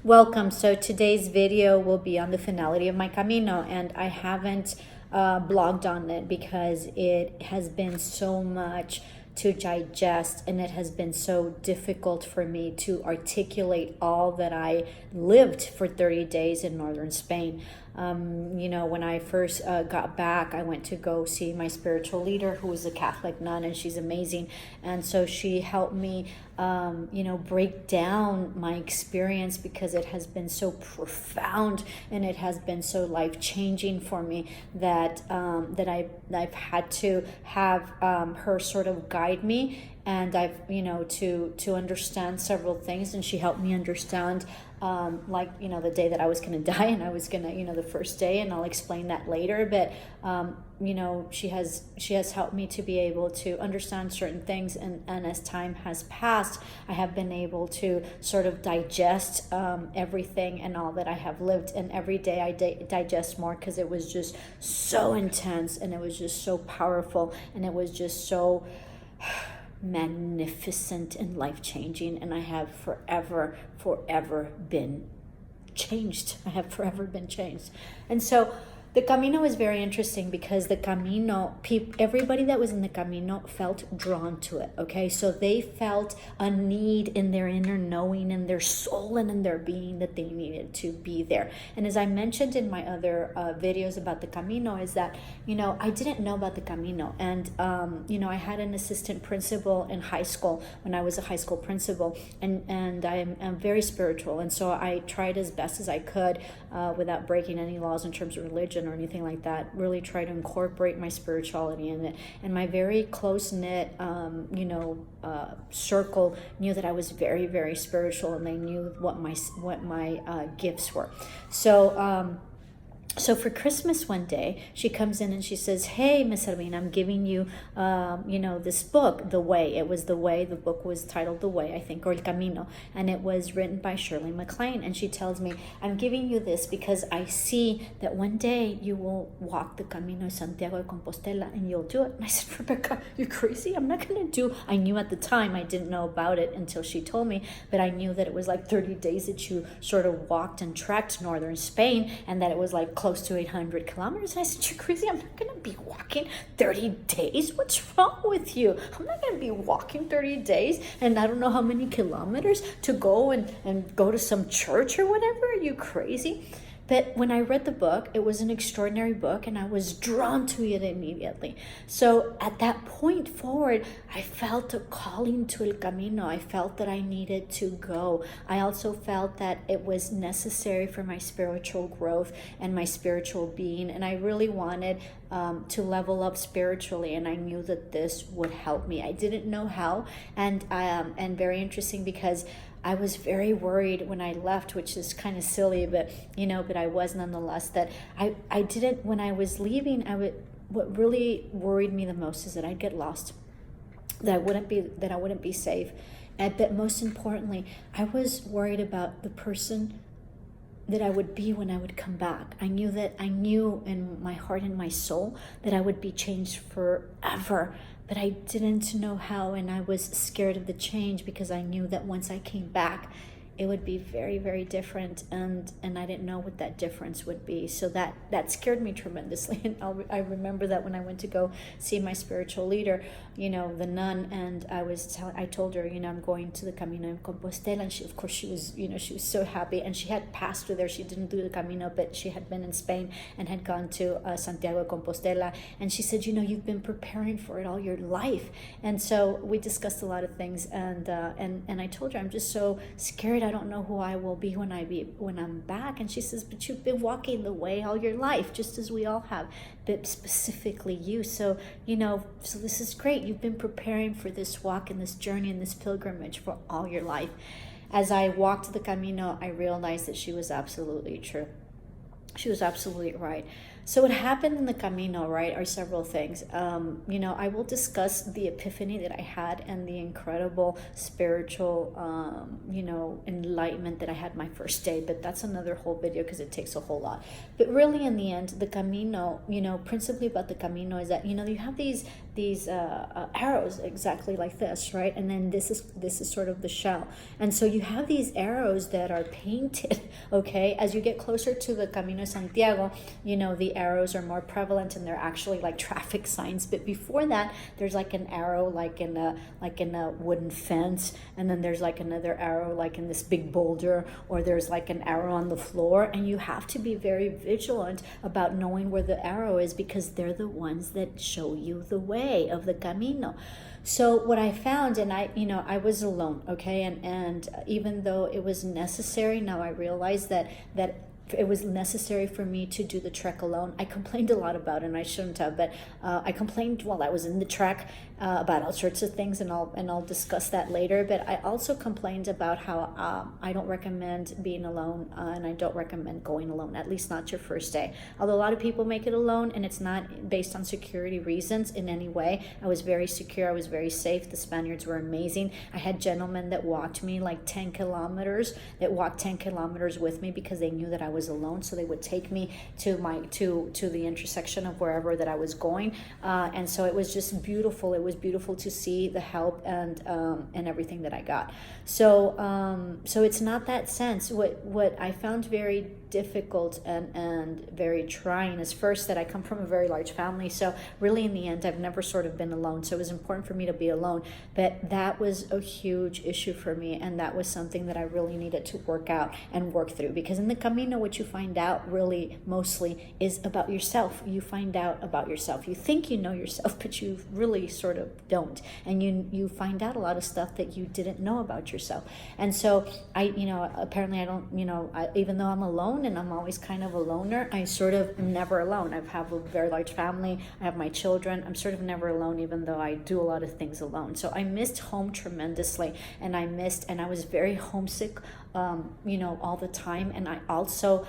Welcome. So today's video will be on the finality of my Camino, and I haven't blogged on it because it has been so much to digest, and it has been so difficult for me to articulate all that I lived for 30 days in northern Spain. When I first got back, I went to go see my spiritual leader, who was a Catholic nun, and she's amazing. And so she helped me, break down my experience, because it has been so profound and it has been so life-changing for me that I've had to have her sort of guide me, and I've to understand several things, and she helped me understand the day that I was going to die, and I was going to the first day, and I'll explain that later, but she has helped me to be able to understand certain things, and as time has passed, I have been able to sort of digest everything and all that I have lived, and every day I digest more, because it was just so intense, and it was just so powerful, and it was just so magnificent and life-changing, and I have forever been changed. I have forever been changed. And so the Camino is very interesting, because the Camino, everybody that was in the Camino felt drawn to it, okay? So they felt a need in their inner knowing, in their soul, and in their being, that they needed to be there. And as I mentioned in my other videos about the Camino, is that, I didn't know about the Camino. And, I had an assistant principal in high school when I was a high school principal, and I'm very spiritual. And so I tried as best as I could, without breaking any laws in terms of religion or anything like that, really try to incorporate my spirituality in it. And my very close-knit circle knew that I was very, very spiritual, and they knew what my gifts were. So for Christmas one day, she comes in and she says, "Hey, Miss Erwin, I'm giving you, this book, The Way." It was The Way. The book was titled The Way, I think, or El Camino. And it was written by Shirley MacLaine. And she tells me, "I'm giving you this because I see that one day you will walk the Camino de Santiago de Compostela, and you'll do it." And I said, "Rebecca, you're crazy. I'm not going to do." I knew at the time, I didn't know about it until she told me, but I knew that it was like 30 days that you sort of walked and trekked northern Spain, and that it was like close to 800 kilometers. And I said, "You're crazy. I'm not going to be walking 30 days. What's wrong with you? I'm not going to be walking 30 days and I don't know how many kilometers to go and go to some church or whatever. Are you crazy?" But when I read the book, it was an extraordinary book, and I was drawn to it immediately. So at that point forward, I felt a calling to El Camino. I felt that I needed to go. I also felt that it was necessary for my spiritual growth and my spiritual being, and I really wanted to level up spiritually, and I knew that this would help me. I didn't know how, and very interesting, because I was very worried when I left, which is kind of silly, but I was nonetheless, that I didn't, when I was leaving, what really worried me the most is that I'd get lost, that I wouldn't be safe. But most importantly, I was worried about the person that I would be when I would come back. I knew in my heart and my soul that I would be changed forever, but I didn't know how, and I was scared of the change, because I knew that once I came back, it would be very, very different, and I didn't know what that difference would be. So that scared me tremendously. And I remember that when I went to go see my spiritual leader, the nun, and I told her, I'm going to the Camino de Compostela, and she was so happy, and she had passed through there. She didn't do the Camino, but she had been in Spain and had gone to Santiago de Compostela, and she said, you've been preparing for it all your life. And so we discussed a lot of things, and I told her, I'm just so scared. I don't know who I will be when I'm back. And she says, "But you've been walking the way all your life, just as we all have, but specifically you. So so this is great. You've been preparing for this walk and this journey and this pilgrimage for all your life." As I walked the Camino, I realized that she was absolutely true. She was absolutely right. So what happened in the Camino, right, are several things. I will discuss the epiphany that I had and the incredible spiritual, enlightenment that I had my first day. But that's another whole video because it takes a whole lot. But really, in the end, the Camino, principally about the Camino is that, you have these arrows exactly like this, right? And then this is sort of the shell. And so you have these arrows that are painted, okay? As you get closer to the Camino Santiago, the arrows are more prevalent and they're actually like traffic signs. But before that, there's like an arrow like in a wooden fence, and then there's like another arrow like in this big boulder, or there's like an arrow on the floor, and you have to be very vigilant about knowing where the arrow is because they're the ones that show you the way of the Camino. So what I found, and I was alone, okay, and even though it was necessary, now I realize that it was necessary for me to do the trek alone. I complained a lot about it, and I shouldn't have, but I complained while I was in the trek about all sorts of things, and I'll discuss that later. But I also complained about how I don't recommend being alone, and I don't recommend going alone, at least not your first day. Although a lot of people make it alone, and it's not based on security reasons in any way. I was very secure. I was very safe. The Spaniards were amazing. I had gentlemen that walked me like 10 kilometers, that walked 10 kilometers with me because they knew that I was alone, so they would take me to the intersection of wherever that I was going, and so it was just beautiful. It was beautiful to see the help and everything that I got. So it's not that sense. What I found very difficult and very trying is, first, that I come from a very large family, so really in the end I've never sort of been alone, so it was important for me to be alone. But that was a huge issue for me, and that was something that I really needed to work out and work through, because in the Camino what you find out really mostly is about yourself. You find out about yourself. You think you know yourself, but you really sort of don't, and you find out a lot of stuff that you didn't know about yourself. And so apparently I don't, even though I'm alone and I'm always kind of a loner, I sort of am never alone. I have a very large family. I have my children. I'm sort of never alone, even though I do a lot of things alone. So I missed home tremendously, and I was very homesick, all the time. And I also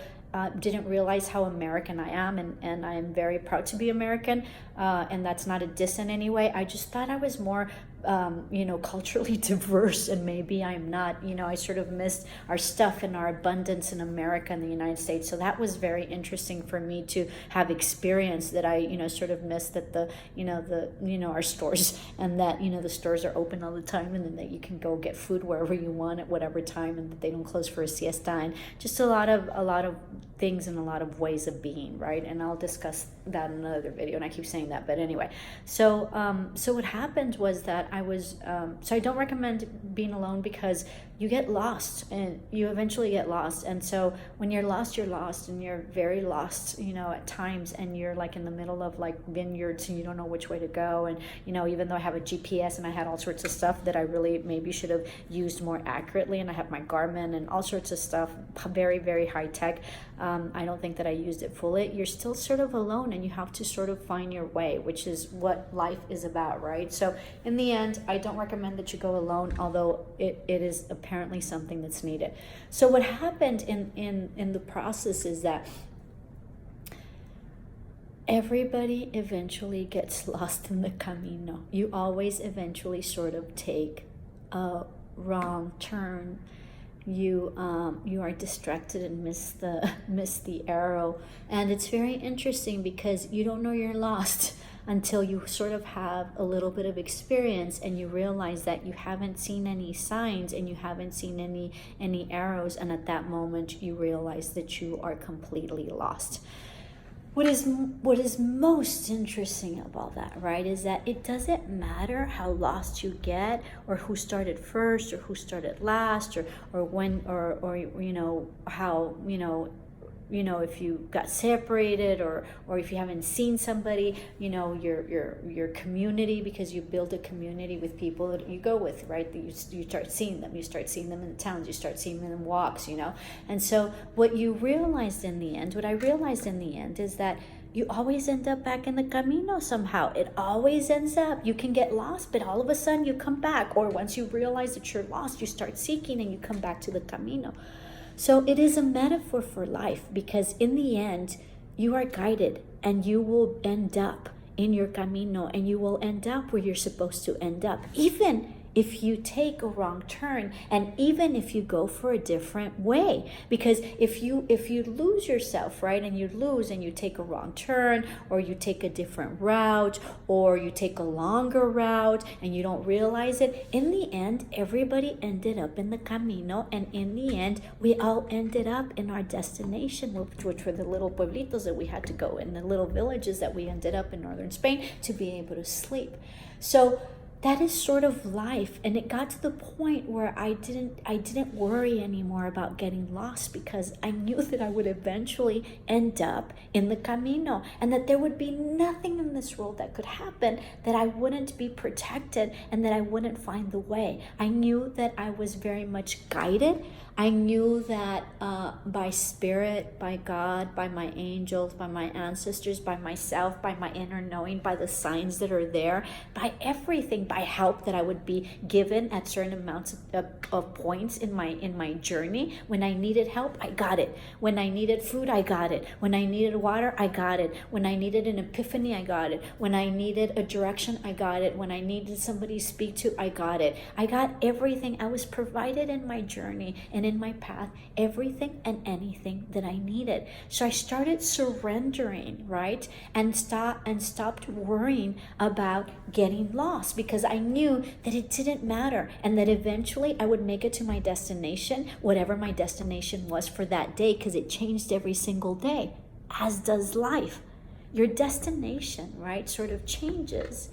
didn't realize how American I am, and I am very proud to be American, and that's not a diss in any way. I just thought I was more culturally diverse, and maybe I'm not. I sort of missed our stuff and our abundance in America and the United States. So that was very interesting for me to have experienced, that I sort of missed that our stores, and that the stores are open all the time, and then that you can go get food wherever you want at whatever time, and that they don't close for a siesta, and just a lot of things and a lot of ways of being, right? And I'll discuss that in another video, and I keep saying that, but anyway. So what happened was that I was so I don't recommend being alone, because you get lost, and you eventually get lost. And so when you're lost, and you're very lost, at times, and you're like in the middle of like vineyards, and you don't know which way to go. And even though I have a GPS and I had all sorts of stuff that I really maybe should have used more accurately, and I have my Garmin and all sorts of stuff, very, very high tech, I don't think that I used it fully. You're still sort of alone, and you have to sort of find your way, which is what life is about, right? So in the end, I don't recommend that you go alone, although it is apparently something that's needed. So what happened in the process is that everybody eventually gets lost in the Camino. You always eventually sort of take a wrong turn. You are distracted and miss the arrow, and it's very interesting because you don't know you're lost until you sort of have a little bit of experience, and you realize that you haven't seen any signs, and you haven't seen any arrows, and at that moment you realize that you are completely lost. What is most interesting about that, right, is that it doesn't matter how lost you get, or who started first, or who started last, or when, or how, if you got separated, or if you haven't seen somebody, your community, because you build a community with people that you go with, right? You start seeing them. You start seeing them in the towns. You start seeing them in walks, And so what I realized in the end is that you always end up back in the Camino somehow. It always ends up. You can get lost, but all of a sudden you come back. Or once you realize that you're lost, you start seeking, and you come back to the Camino. So it is a metaphor for life, because in the end, You are guided, and you will end up in your camino, and you will end up where you're supposed to end up, even if you take a wrong turn, and even if you go for a different way. Because if you lose yourself, right, and you take a wrong turn, or you take a different route, or you take a longer route and you don't realize it, in the end everybody ended up in the camino, and in the end we all ended up in our destination, which were the little pueblitos that we had to go in, the little villages that we ended up in northern Spain to be able to sleep. So that is sort of life. And it got to the point where I didn't worry anymore about getting lost, because I knew that I would eventually end up in the Camino, and that there would be nothing in this world that could happen that I wouldn't be protected and that I wouldn't find the way. I knew that I was very much guided. I knew that by spirit, by God, by my angels, by my ancestors, by myself, by my inner knowing, by the signs that are there, by everything, by help that I would be given at certain amounts of points in my journey. When I needed help, I got it. When I needed food, I got it. When I needed water, I got it. When I needed an epiphany, I got it. When I needed a direction, I got it. When I needed somebody to speak to, I got it. I got everything. I was provided in my journey and in my path, everything and anything that I needed. So I started surrendering, right? And stopped worrying about getting lost, because I knew that it didn't matter, and that eventually I would make it to my destination, whatever my destination was for that day, because it changed every single day, as does life. Your destination, right, sort of changes,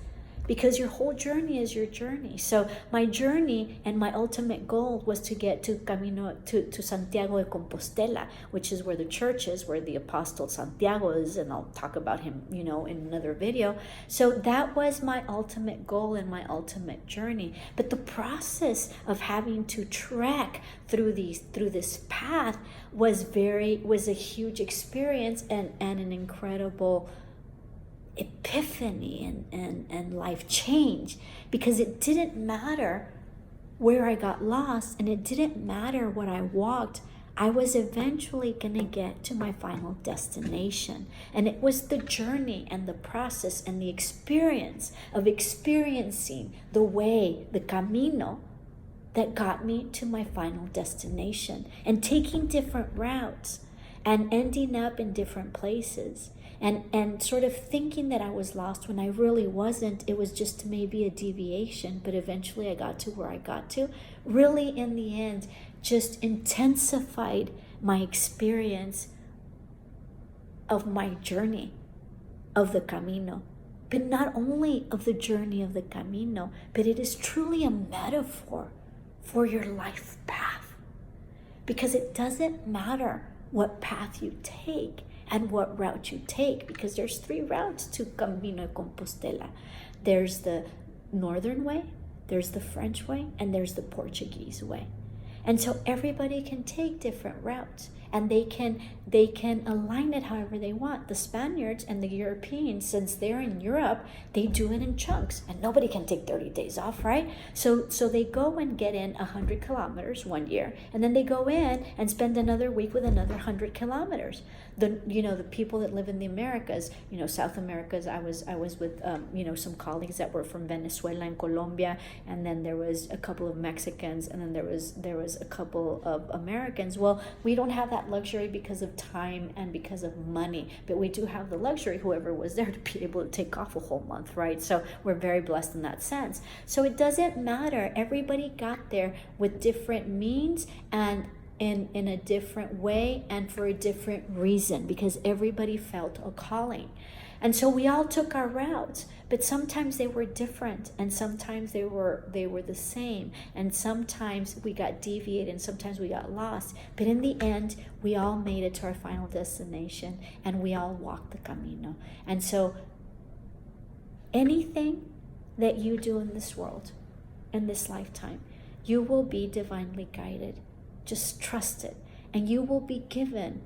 because your whole journey is your journey. So my journey and my ultimate goal was to get to Camino, to Santiago de Compostela, which is where the church is, where the Apostle Santiago is, and I'll talk about him, in another video. So that was my ultimate goal and my ultimate journey. But the process of having to trek through this path was a huge experience and an incredible epiphany and life change, because it didn't matter where I got lost, and it didn't matter what I walked. I was eventually going to get to my final destination, and it was the journey and the process and the experience of experiencing the way, the Camino, that got me to my final destination, and taking different routes and ending up in different places. And sort of thinking that I was lost when I really wasn't. It was just maybe a deviation, but eventually I got to where I got to. Really, in the end, just intensified my experience of my journey of the Camino. But not only of the journey of the Camino, but it is truly a metaphor for your life path. Because it doesn't matter what path you take and what route you take, because there's 3 routes to Camino de Compostela. There's the northern way, there's the French way, and there's the Portuguese way. And so everybody can take different routes, and they can align it however they want. The Spaniards and the Europeans, since they're in Europe, they do it in chunks, and nobody can take 30 days off, right? So they go and get in 100 kilometers one year, and then they go in and spend another week with another 100 kilometers. The people that live in the Americas, South Americas, I was with some colleagues that were from Venezuela and Colombia, and then there was a couple of Mexicans, and then there was a couple of Americans. Well, we don't have that luxury because of time and because of money, but we do have the luxury, whoever was there, to be able to take off a whole month, right? So we're very blessed in that sense. So it doesn't matter. Everybody got there with different means and in a different way and for a different reason, because everybody felt a calling. And so we all took our routes, but sometimes they were different, and sometimes they were the same, and sometimes we got deviated, and sometimes we got lost. But in the end, we all made it to our final destination, and we all walked the Camino. And so anything that you do in this world, in this lifetime, you will be divinely guided. Just trust it, and you will be given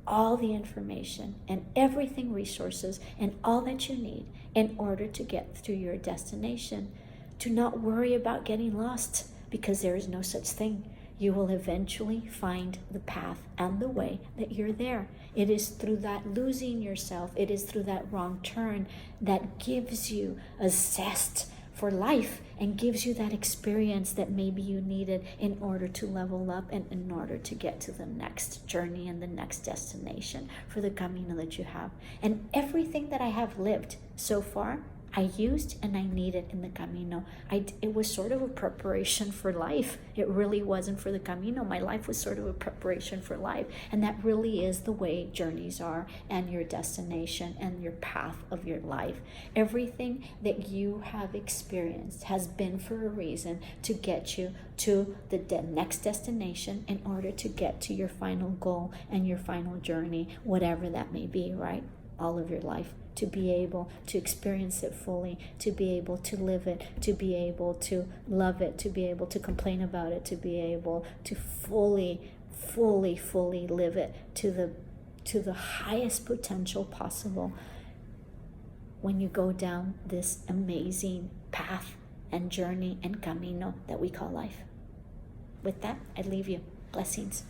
all the information and everything, resources and all that you need in order to get to your destination. Do not worry about getting lost, because there is no such thing. you will eventually find the path and the way that you're there. It is through that losing yourself, it is through that wrong turn that gives you a zest for life and gives you that experience that maybe you needed in order to level up and in order to get to the next journey and the next destination for the Camino that you have. And everything that I have lived so far, I used and I needed in the Camino. It was sort of a preparation for life. It really wasn't for the Camino. My life was sort of a preparation for life. And that really is the way journeys are, and your destination and your path of your life. Everything that you have experienced has been for a reason, to get you to the next destination in order to get to your final goal and your final journey, whatever that may be, right? All of your life, to be able to experience it fully, to be able to live it, to be able to love it, to be able to complain about it, to be able to fully live it to the highest potential possible when you go down this amazing path and journey and camino that we call life. With that, I leave you. Blessings.